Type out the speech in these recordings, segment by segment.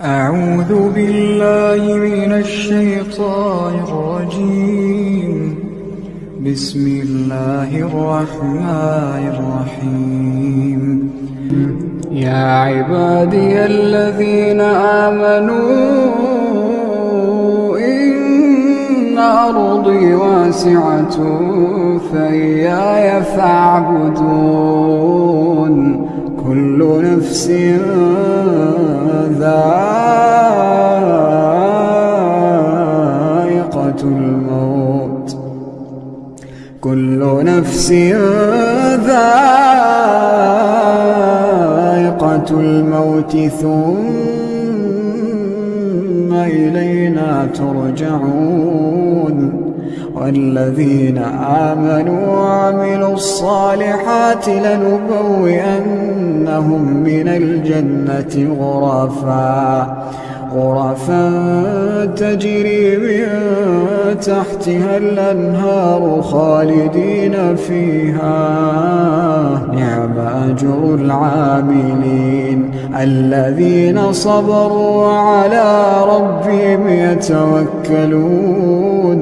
أعوذ بالله من الشيطان الرجيم. بسم الله الرحمن الرحيم. يا عبادي الذين آمنوا إن أرضي واسعة فإياي فاعبدون. كل نفس ذائقة الموت، كل نفس ذائقة الموت ثم إلينا ترجعون. والذين آمنوا وعملوا الصالحات لنبوئنهم من الجنة غرفا تجري من تحتها الأنهار خالدين فيها. نعم أجر العاملين الذين صبروا وعلى ربهم يتوكلون.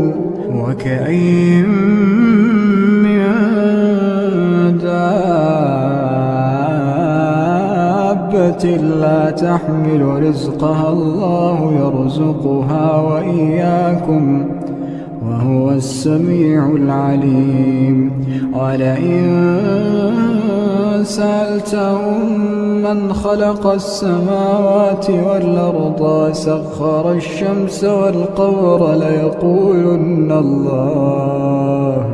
وكأين من دابة لا تحمل رزقها الله يرزقها وإياكم وهو السميع العليم. ولئن سألتهم من خلق السماوات والأرض وسخر الشمس والقمر ليقولن الله،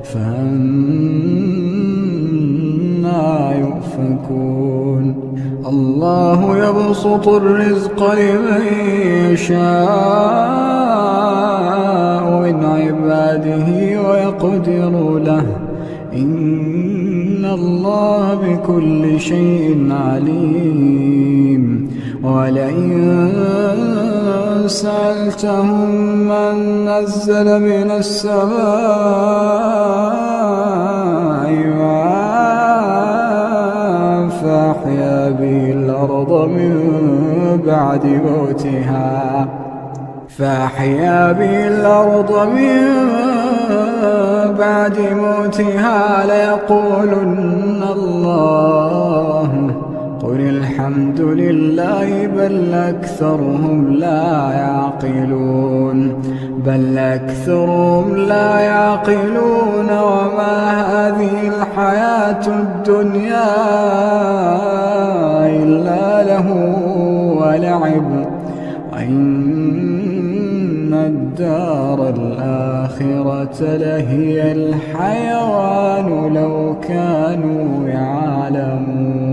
فأنى يؤفكون. الله يبسط الرزق لمن يشاء من عباده ويقدر له، إن الله بكل شيء عليم. ولئن سألتهم من نزل من السماء ماء فأحيا به الأرض من بعد موتها ليقولن الله. قل الحمد لله بل أكثرهم لا يعقلون. وما هذه الحياة الدنيا إلا له ولعب، وإن الدار الآخرة لهي الحيوان لو كانوا يعلمون.